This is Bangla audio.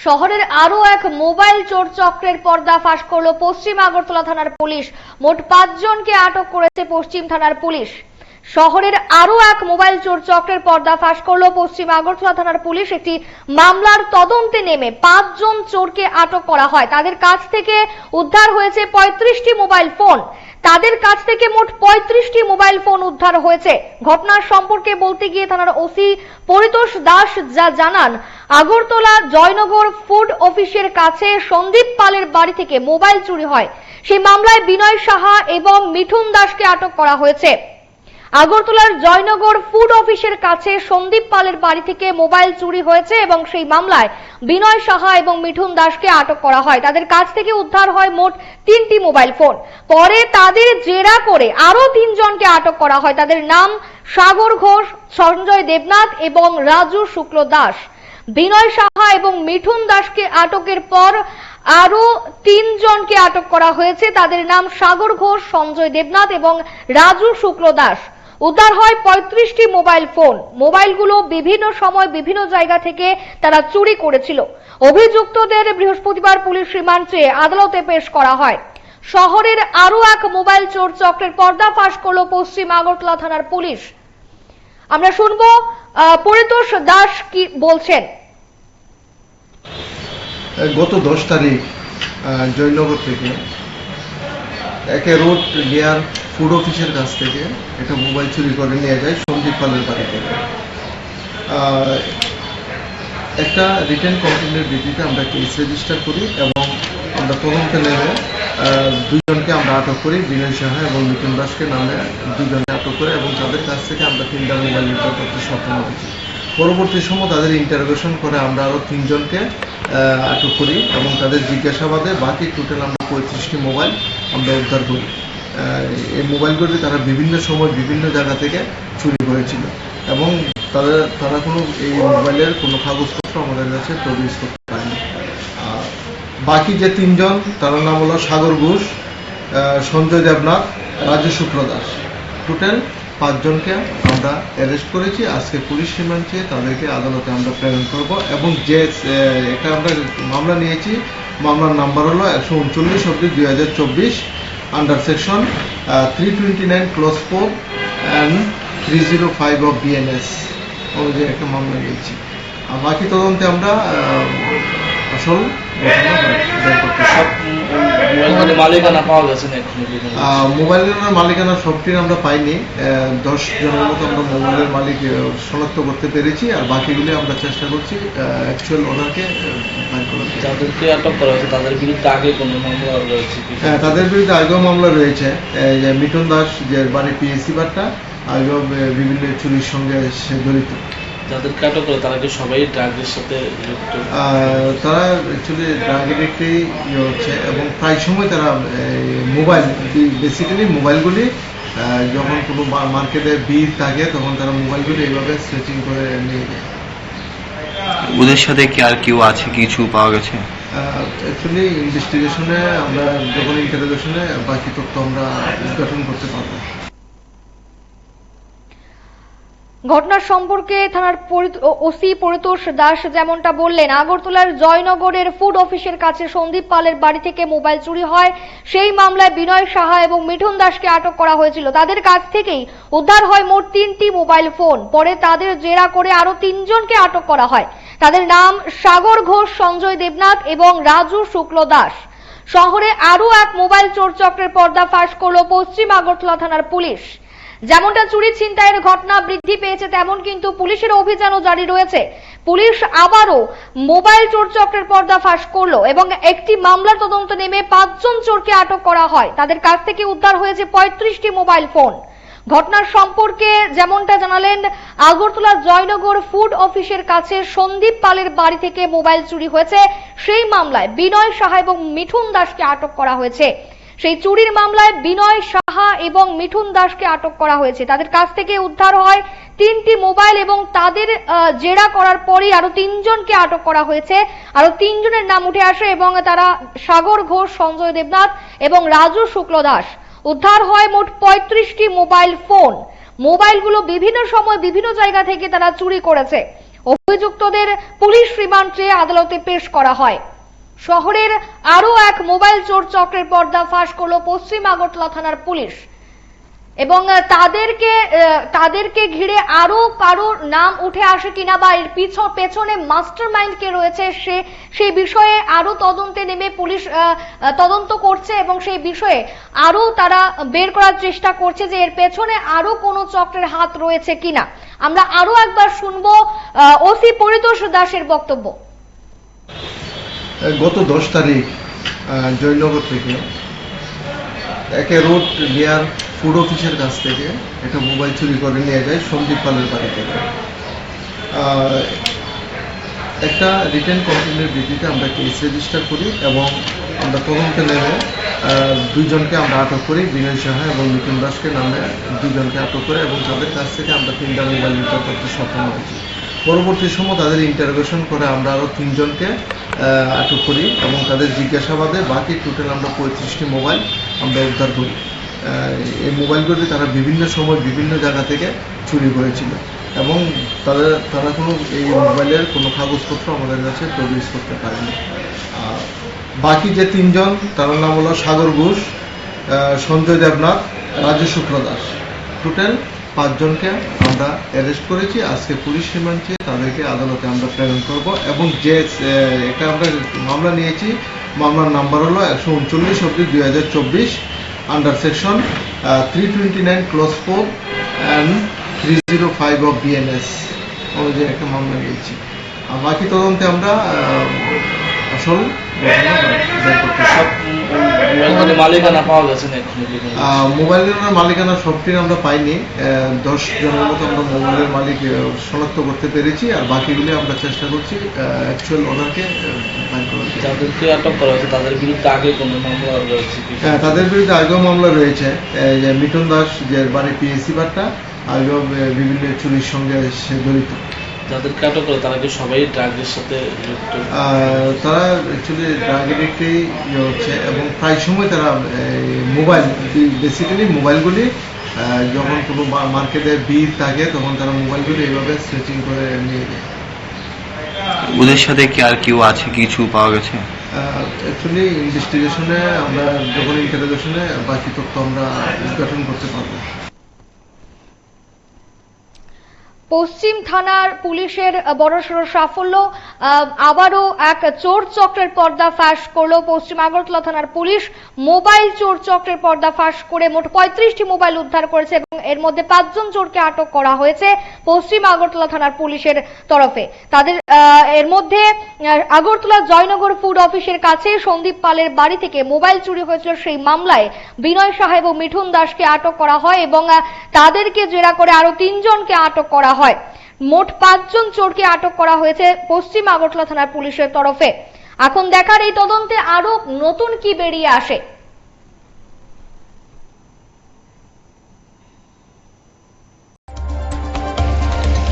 শহরের আরো এক মোবাইল চোর চক্রের পর্দা ফাঁস করলো পশ্চিম আগরতলা থানার পুলিশ। মোট 5 জনকে আটক করেছে পশ্চিম থানার পুলিশ। শহরের আরো এক মোবাইল চোর চক্রের পর্দা ফাঁস করলো পশ্চিম আগরতলা থানার পুলিশ। একটি মামলার তদন্তে নেমে 5 জন চোরকে আটক করা হয়। তাদের কাছ থেকে উদ্ধার হয়েছে 35টি মোবাইল ফোন। তাদের কাছ থেকে মোট 35টি মোবাইল ফোন উদ্ধার হয়েছে। ঘটনার সম্পর্কে বলতে গিয়ে থানার ওসি পরিতোষ দাস যা জানান, আগরতলা জয়নগর ফুড অফিসের কাছে সন্দীপ পালের বাড়ি থেকে মোবাইল চুরি হয়। সেই মামলায় বিনয় সাহা এবং মিঠুন দাসকে আটক করা হয়েছে। আগরতলার জয়নগর ফুড অফিসের কাছে সন্দীপ পালের বাড়ি থেকে মোবাইল চুরি হয়েছে এবং সেই মামলায় বিনয় সাহা এবং মিঠুন দাসকে আটক করা হয়। তাদের কাছ থেকে উদ্ধার হয় মোট 3টি মোবাইল ফোন। পরে তাদের জেরা করে আরো 3 জনকে আটক করা হয়। তাদের নাম সাগর ঘোষ, সঞ্জয় দেবনাথ এবং রাজু শুক্ল দাস। বিনয় সাহা এবং মিঠুন দাসকে আটকের পর আরো 3 জনকে আটক করা হয়েছে। তাদের নাম সাগর ঘোষ, সঞ্জয় দেবনাথ এবং রাজু শুক্ল দাস। উদ্ধার হয় 35টি মোবাইল ফোন। মোবাইলগুলো বিভিন্ন সময় বিভিন্ন জায়গা থেকে তারা চুরি করেছিল। অভিযুক্তদের বৃহস্পতিবার পুলিশ রিমান্ড চেয়ে আদালতে পেশ করা হয়। শহরের আরো এক মোবাইল চোর চক্রের পর্দা ফাঁস করলো পশ্চিম আগরতলা থানার পুলিশ। আমরা শুনবো পরিতোষ দাস কি বলছেন। গত 10 তারিখ জয়নগর থেকে একে রোড লেয়ার ফুড অফিসের কাছ থেকে একটা মোবাইল চুরি করে নিয়ে যায় সন্দীপ পালের বাড়ি থেকে। একটা রিটেন কমপ্লেনের ভিত্তিতে আমরা কেস রেজিস্টার করি এবং আমরা তদন্তে নেমে 2 জনকে আমরা আটক করি। বিনয় সাহা এবং মিঠুন দাসকে নামে 2 জনকে আটক করে এবং তাদের কাছ থেকে আমরা 3টা মোবাইল উদ্ধার করতে সক্ষম হয়েছি। পরবর্তী সময় তাদের ইন্টারোগেশন করে আমরা আরও 3 জনকে আটক করি এবং তাদের জিজ্ঞাসাবাদে বাকি টোটাল আমরা 35টি মোবাইল আমরা উদ্ধার করি। এই মোবাইলগুলি তারা বিভিন্ন সময় বিভিন্ন জায়গা থেকে চুরি করেছিল এবং তারা কোনো এই মোবাইলের কোনো কাগজপত্র আমাদের কাছে প্রডিউস করতে পারেনি। বাকি যে 3 জন তার নাম হলো সাগর ঘোষ, সঞ্জয় দেবনাথ, রাজু শুক্ল দাস। টোটাল 5 জনকে আমরা অ্যারেস্ট করেছি। আজকে পুলিশ রিমান্ড চেয়ে তাদেরকে আদালতে আমরা প্রেরণ করব এবং যে একটা আমরা মামলা নিয়েছি, মামলার নাম্বার হলো 139/2024 under section 329 clause 4 and 305 of BNS অনুযায়ী একটা মামলা নিয়েছি। আর বাকি তদন্তে আমরা আসল মালিকানা পাওয়া গেছে না। মোবাইলের মালিকানা সবটি আমরা পাইনি। 10 জনের মতো আমরা মোবাইলের মালিক শনাক্ত করতে পেরেছি আর বাকিগুলি আমরা চেষ্টা করছি অ্যাকচুয়াল ওনারকে ফাইন করার। যাদেরকে আটক করা হয়েছে তাদের বিরুদ্ধে আগে কোনো মামলা রয়েছে? হ্যাঁ, তাদের বিরুদ্ধে আগেও মামলা রয়েছে। মিঠুন দাস যে বাড়ি পিএসসি বারটা আগেও বিভিন্ন চুরির সঙ্গে সে জড়িত। যাদেরকে আটক করে তারা কি সবাই ড্রাগের সাথে যুক্ত? তারা অ্যাকচুয়ালি ড্রাগের একটি হচ্ছে এবং প্রায় সময় তারা মোবাইল বেসিক্যালি মোবাইলগুলি যখন কোনো মার্কেটে ভিড় থাকে তখন তারা মোবাইলগুলি এইভাবে স্ট্রেচিং করে নিয়ে যায়। ওদের সাথে কি আর কেউ আছে, কিছু পাওয়া গেছে? অ্যাকচুয়ালি ইনভেস্টিগেশনে আমরা যখন ইন্টারোগেশনে বাকি তথ্য আমরা উদ্ঘাটন করতে পারবো। ঘটনার সম্পর্কে থানার ওসি পরিতোষ দাস যেমনটা বললেন, আগরতলার জয়নগরের ফুড অফিসের কাছে সন্দীপ পালের বাড়ি থেকে মোবাইল চুরি হয়। সেই মামলায় বিনয় সাহা এবং মিঠুন দাসকে আটক করা হয়েছিল। তাদের কাছ থেকেই উদ্ধার হয় মোট 3টি মোবাইল ফোন। পরে তাদের জেরা করে আরো 3 জনকে আটক করা হয়। তাদের নাম সাগর ঘোষ, সঞ্জয় দেবনাথ এবং রাজু শুক্ল দাস। শহরে আরো এক মোবাইল চোর চক্রের পর্দা ফাঁস করলো পশ্চিম আগরতলা থানার পুলিশ। যেমনটা চুরি ছিনতাইয়ের ঘটনা বৃদ্ধি পেয়েছে তেমন কিন্তু পুলিশের অভিযানও জারি রয়েছে। পুলিশ আবারও মোবাইল চোর চক্রের পর্দা ফাঁস করলো এবং একটি মামলার তদন্ত নেমে 5 জন চোরকে আটক করা হয়। তাদের কাছ থেকে উদ্ধার হয়েছে 35টি মোবাইল ফোন। ঘটনার সম্পর্কে যেমনটা জানালেন, আগরতলা জয়নগর ফুড অফিসের কাছে সন্দীপ পালের বাড়ি থেকে মোবাইল চুরি হয়েছে। সেই মামলায় বিনয় সাহা এবং মিঠুন দাসকে আটক করা হয়েছে। সেই চুরির মামলায় বিনয় সাহা এবং মিঠুন দাসকে আটক করা হয়েছে। তাদের কাছ থেকে উদ্ধার হয় 3টি মোবাইল এবং তাদের জেরা করার পরই আরো 3 জনকে আটক করা হয়েছে। আরো 3 জনের নাম উঠে আসে এবং তারা সাগর ঘোষ, সঞ্জয় দেবনাথ এবং রাজু শুক্ল দাস। উদ্ধার হয় মোট 35টি মোবাইল ফোন। মোবাইলগুলো বিভিন্ন সময় বিভিন্ন জায়গা থেকে তারা চুরি করেছে। অভিযুক্তদের পুলিশ রিমান্ডে আদালতে পেশ করা হয়। শহরের আরো এক মোবাইল চোর চক্রের পর্দা ফাঁস করল পশ্চিম আগরতলা থানার পুলিশ এবং তাদেরকে ঘিরে আরো কারোর নাম উঠে আসে কিনা বা এর পেছনে মাস্টারমাইন্ড কে রয়েছে সেই বিষয়ে আরো তদন্তে নেমে পুলিশ তদন্ত করছে এবং সেই বিষয়ে আরো তারা বের করার চেষ্টা করছে যে এর পেছনে আরো কোনো চক্রের হাত রয়েছে কিনা। আমরা আরো একবার শুনবো ওসি পরিতোষ দাসের বক্তব্য। গত 10 তারিখ জয়নগর থেকে একে রোড লেয়ার ফুড অফিসের কাছ থেকে একটা মোবাইল চুরি করে নিয়ে যায় সন্দীপ পালের বাড়ি থেকে। একটা রিটেন কমপ্লেনের ভিত্তিতে আমরা কেস রেজিস্টার করি এবং আমরা তদন্তে নেমে দুইজনকে আমরা আটক করি, বিনয় সাহা এবং মিঠুন দাসকে নামে দুজনকে আটক করে এবং তাদের কাছ থেকে আমরা 3টা মোবাইল উদ্ধার করতে সক্ষম হয়েছি। পরবর্তী সময় তাদের ইন্টারোগেশন করে আমরা আরও 3 জনকে আটক করি এবং তাদের জিজ্ঞাসাবাদে বাকি টোটাল আমরা 35টি মোবাইল আমরা উদ্ধার করি। এই মোবাইলগুলি তারা বিভিন্ন সময় বিভিন্ন জায়গা থেকে চুরি করেছিল এবং তারা কোনো এই মোবাইলের কোনো কাগজপত্র আমাদের কাছে প্রডিউস করতে পারেনি। বাকি যে 3 জন তার নাম হলো সাগর ঘোষ, সঞ্জয় দেবনাথ, রাজু শুক্র দাস, টোটাল 5 জনকে আমরা অ্যারেস্ট করেছি। আজকে পুলিশ রিমান্ড চেয়ে তাদেরকে আদালতে আমরা প্রেরণ করব এবং যে এটা আমরা মামলা নিয়েছি, মামলার নাম্বার হলো 139/2024 under section 329 clause 4 and 305 of BNS অনুযায়ী একটা মামলা নিয়েছি। আর বাকি তদন্তে আমরা আসল মালিকানা পাওয়া গেছে না? মোবাইলের মালিকানা সবটি আমরা পাইনি। 10 জনের মতো আমরা মোবাইলের মালিক শনাক্ত করতে পেরেছি আর বাকিগুলি আমরা চেষ্টা করছি অ্যাকচুয়াল ওনারকে ফাইন করার। যাদেরকে আটক করা হয়েছে তাদের বিরুদ্ধে আগে কোনো মামলা রয়েছে? হ্যাঁ, তাদের বিরুদ্ধে আগেও মামলা রয়েছে। মিঠুন দাস যে বাড়ি PSC বাট্টা, আগেও বিভিন্ন চুরির সঙ্গে সে জড়িত। যাদেরকে আটক করে তারা কি সবাই ড্রাগের সাথে যুক্ত? তারা অ্যাকচুয়ালি ড্রাগ এডিক্টেই হচ্ছে এবং প্রায় সময় তারা মোবাইল, বেসিক্যালি মোবাইলগুলি যখন কোনো মার্কেটে ভিড় থাকে তখন তারা মোবাইলগুলি এইভাবে স্ট্রেচিং করে নিয়ে যায়। ওদের সাথে কি আর কেউ আছে, কিছু পাওয়া গেছে? অ্যাকচুয়ালি ইনভেস্টিগেশনে আমরা যখন ইন্টারোগেশনে বাকি তথ্য আমরা উদ্ঘাটন করতে পারবো। পশ্চিম থানার পুলিশের বড়সড় সাফল্য, আবারও এক চোর চক্রের পর্দা ফাঁস করলো পশ্চিম আগরতলা থানার পুলিশ। মোবাইল চোর চক্রের পর্দা ফাঁস করে মোট 35টি মোবাইল উদ্ধার করেছে এবং এর মধ্যে 5 জন চোরকে আটক করা হয়েছে পশ্চিম আগরতলা থানার পুলিশের তরফে। তাদের এর মধ্যে আগরতলা জয়নগর ফুড অফিসের কাছে সন্দীপ পালের বাড়ি থেকে মোবাইল চুরি হয়েছিল, সেই মামলায় বিনয় সাহা এবং মিঠুন দাসকে আটক করা হয় এবং তাদেরকে জেরা করে আরো 3 জনকে আটক করা হয়। মোট 5 জন চোরকে আটক করা হয়েছে পশ্চিম আগরতলা থানার পুলিশের তরফে। এখন দেখার এই তদন্তে আরো নতুন কি বেরিয়ে আসে।